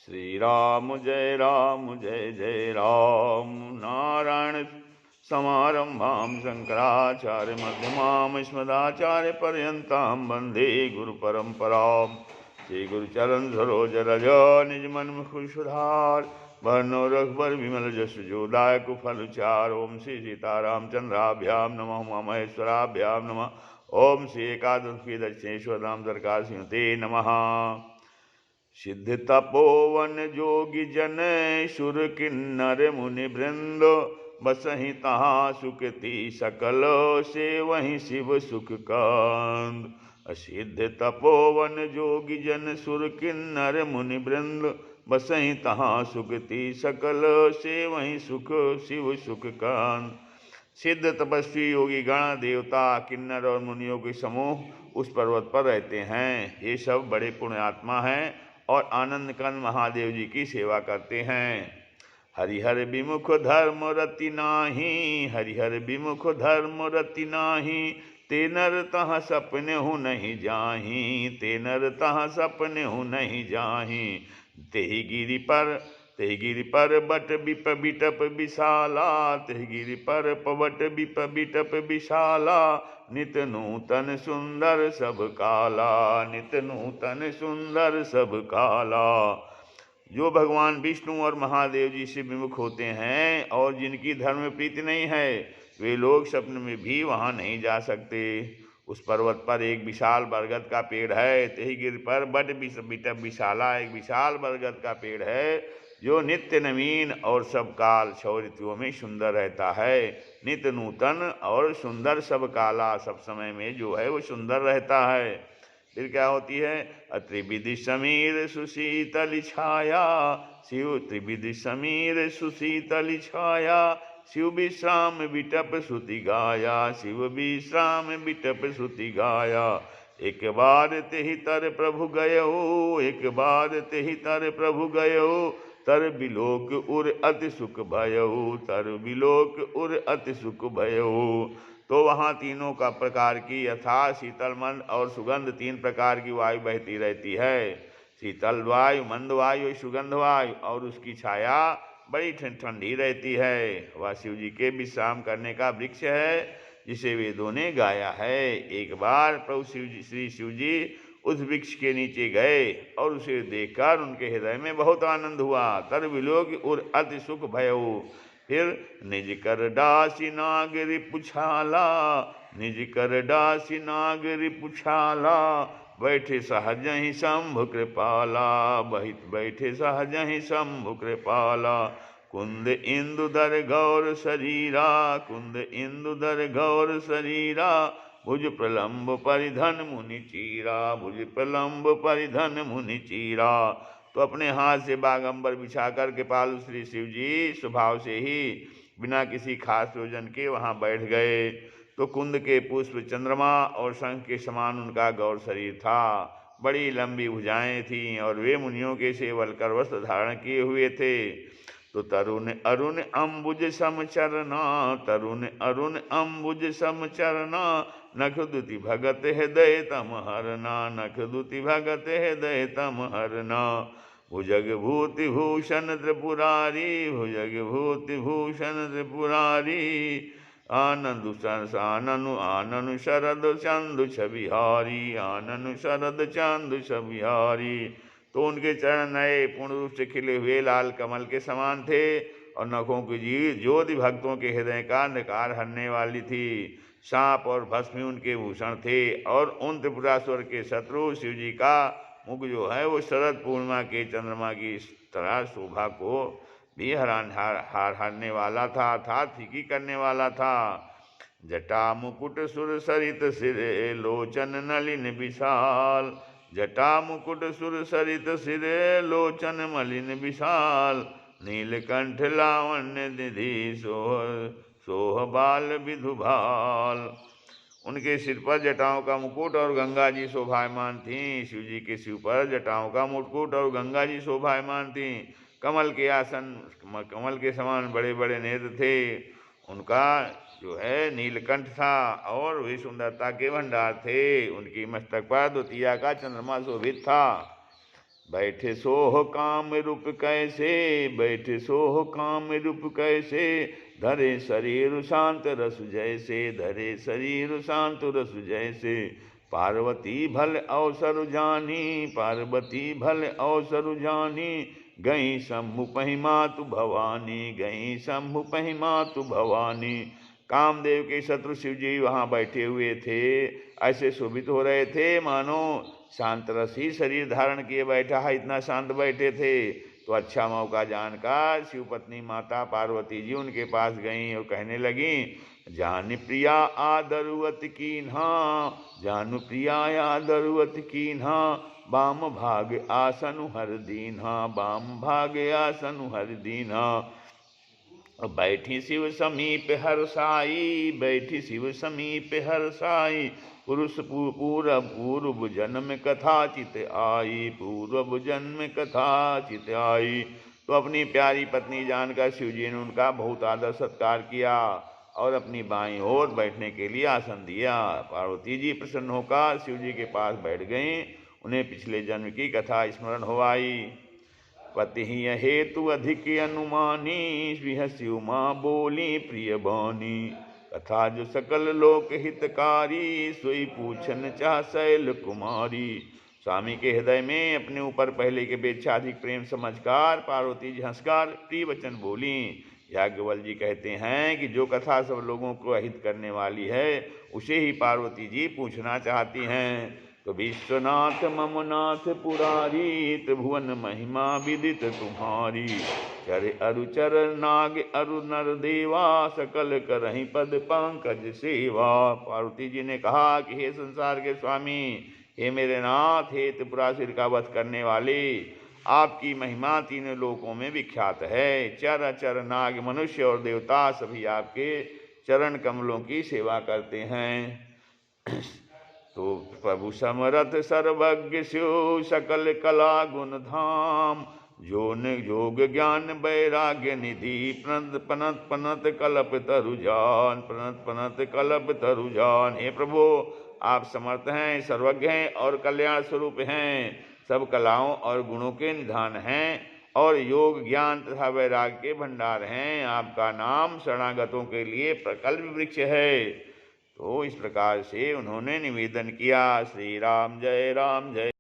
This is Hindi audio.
श्री राम जय जय राम। नारायण समारंभां शंकराचार्य मध्यमाम् अस्मदाचार्यपर्यन्तां वन्दे गुरुपरम्परां। श्री गुरुचरण सरोज रज निज मन मुकुर सुधार वर्णो रघुबर विमल जसु जो दायक फल चार। ओम श्री सीतारामचंद्राभ्याम नमः उमामहेश्वराभ्याम नमः। ओम श्री एकादशी दक्षिणेश्वर धाम सरकार सिंहते नमः। सिद्ध तपोवन जोगी जन सुर किन्नर मुनि वृंद बसहि तहाँ सुखती सकल से वहीं शिव सुख कांद। असिद्ध तपोवन जोगी जन सुर किन्नर मुनि वृंद बसहि तहाँ सुखती सकल से वहीं सुख शिव सुख कांद। सिद्ध तपस्वी योगी गण देवता किन्नर और मुनियों के समूह उस पर्वत पर रहते हैं। ये सब बड़े पुण्यात्मा हैं और आनंद कंद महादेव जी की सेवा करते हैं। हरिहर विमुख धर्म रति नाही, हरिहर विमुख धर्म रति नाही, ते नर तहाँ सपने हूँ नहीं जाही, ते नर तहाँ सपने हूँ नहीं जाही। तेहि गिरि पर बट बिप बिटप विशाला, तेहि गिरि पर पवट बिप बिटप विशाला, नित नूतन सुंदर सब काला, नित नूतन सुंदर सब काला। जो भगवान विष्णु और महादेव जी से विमुख होते हैं और जिनकी धर्म प्रीति नहीं है, वे लोग स्वप्न में भी वहां नहीं जा सकते। उस पर्वत पर एक विशाल बरगद का पेड़ है। तेहि गिर पर बट बिटप विशाला, एक विशाल बरगद का पेड़ है जो नित्य नवीन और सब काल 6 ऋतुओं में सुंदर रहता है। नित्य नूतन और सुंदर सब काला, सब समय में जो है वो सुंदर रहता है। फिर क्या होती है? त्रिविधि समीर सुशीतल छाया, शिव त्रिविधि समीर सुशीतल छाया, शिव विश्राम विटप श्रुति गाया, शिव विश्राम विटप श्रुति गाया। एक बार तेहि तर प्रभु गयो, एक बार तेहि तर प्रभु गयो, तर बिलोक उर अति सुख भयो, तर बिलोक उर अति सुख भयो। तो वहाँ तीनों का प्रकार की यथा शीतल मंद और सुगंध 3 प्रकार की वायु बहती रहती है। शीतल वायु, मंद वायु, सुगंध वायु, और उसकी छाया बड़ी ठंडी रहती है। वह शिव जी के विश्राम करने का वृक्ष है जिसे वेदों ने गाया है। एक बार प्रभु श्री शिव जी उस वृक्ष के नीचे गए और उसे देखकर उनके हृदय में बहुत आनंद हुआ। तर विलोक और अति सुख भयो। फिर निज कर डासी नागरी पुछाला, निज कर डासी नागरी पुछाला, बैठे सहज ही शंभु कृपाला, बैठे सहज ही शंभु कृपाला। कुंद इंदुधर गौर शरीरा, कुंद इंदुधर गौर शरीरा, भुज प्रलंब परिधन मुनि चीरा, भुज प्रलंब परिधन मुनि चीरा। तो अपने हाथ से बागंबर बिछाकर कृपालु श्री शिव जी स्वभाव से ही बिना किसी खास प्रयोजन के वहाँ बैठ गए। तो कुंद के पुष्प, चंद्रमा और शंख के समान उनका गौर शरीर था। बड़ी लंबी भुजाएं थीं और वे मुनियों के सेवल कर वस्त्र धारण किए हुए थे। तो तरुण अरुण अम्बुज समचरना, तरुण अरुण अम्बुज समचरना, नख दुति भगत हृदय तम हरना, नख दुति भगत हृदय तम हरना। भुजग भूति भूषण त्रिपुरारी, भुजग भूति भूषण त्रिपुरारी, आनंद आननु आननु शरद चंदु छबिहारी, आननु शरद चंदु छबिहारी। तो उनके चरण नए पूर्ण रूप से खिले हुए लाल कमल के समान थे और नखों की ज्योति भक्तों के हृदय का अंधकार हरने वाली थी। सांप और भस्मी उनके भूषण थे और उन त्रिपुरासुर के शत्रु शिव जी का मुख जो है वो शरद पूर्णिमा के चंद्रमा की तरह शोभा को भी हरने वाला था, अर्थात फीकी करने वाला था। जटा मुकुट सुर सरित सिरे, लोचन नलिन विशाल, जटा मुकुट सुर सरित सिरे, लोचन मलिन विशाल, नीलकंठ लावण्य निधि सोह बाल विधुभाल। उनके सिर पर जटाओं का मुकुट और गंगा जी शोभायमान थीं। शिव जी के सिर पर जटाओं का मुकुट और गंगा जी शोभायमान थीं। कमल के आसन, कमल के समान बड़े बड़े नेत्र थे। उनका जो है नीलकंठ था और वे सुंदरता के भंडार थे। उनकी मस्तक पर द्वितीया का चंद्रमा शोभित था। बैठे सोह काम रूप कैसे, बैठे सोह काम रूप कैसे, धरे शरीर शांत रस जैसे, धरे शरीर शांत रस जैसे। पार्वती भल अवसर जानी, पार्वती भल अवसर जानी, गई शंभु पहि मातु भवानी, गई शंभु पहि मातु भवानी। कामदेव के शत्रु शिव जी वहाँ बैठे हुए थे, ऐसे शोभित हो रहे थे मानो शांत रसी शरीर धारण किए बैठा है, इतना शांत बैठे थे। तो अच्छा मौका जानकर शिव पत्नी माता पार्वती जी उनके पास गईं और कहने लगी, जान प्रिया आदरुवत कीन्हा, जानु प्रिया आदरुवत कीन्हा, बाम भाग आसनु हर दीन्हा, बाम भाग आसनु हर दीन्हा। बैठी शिव समीप हर्षाई, बैठी शिव समीप हर्षाई, पुरुष पूर्व जन्म कथा चित आई, पूर्व जन्म कथा चित आई। तो अपनी प्यारी पत्नी जानकर शिव जी ने उनका बहुत आदर सत्कार किया और अपनी बाईं ओर बैठने के लिए आसन दिया। पार्वती जी प्रसन्न होकर शिव जी के पास बैठ गईं। उन्हें पिछले जन्म की कथा स्मरण हो आई। पति हेतु अधिक अनुमानी, विहसी उमा बोली प्रिय बानी, कथा जो सकल लोक हितकारी, सोई पूछन चाह शैल कुमारी। स्वामी के हृदय में अपने ऊपर पहले के अपेक्षा अधिक प्रेम समझकर पार्वती जी हंसकर प्रिय वचन बोली। याज्ञवल्क्य जी कहते हैं कि जो कथा सब लोगों को अहित करने वाली है उसे ही पार्वती जी पूछना चाहती हैं। तो विश्वनाथ ममनाथ पुरारी, त्रिभुवन महिमा विदित तुम्हारी, चर अरुचर नाग अरु नर देवा, सकल करहि पद पंकज सेवा। पार्वती जी ने कहा कि हे संसार के स्वामी, हे मेरे नाथ, हे त्रिपुरासुर का वध करने वाले, आपकी महिमा तीनों लोकों में विख्यात है। चर अचर नाग मनुष्य और देवता सभी आपके चरण कमलों की सेवा करते हैं। तो प्रभु समरथ सर्वज्ञ स्यो, सकल कला गुण धाम, जोन योग ज्ञान वैराग्य निधि, पनत पनत पनत कल्प तरुजान, पनत पनत कल्प तरुजान। हे प्रभु, आप समर्थ हैं, सर्वज्ञ हैं और कल्याण स्वरूप हैं, सब कलाओं और गुणों के निधान हैं और योग ज्ञान तथा वैराग्य के भंडार हैं। आपका नाम शरणागतों के लिए प्रकल्प वृक्ष है। तो इस प्रकार से उन्होंने निवेदन किया। श्री राम जय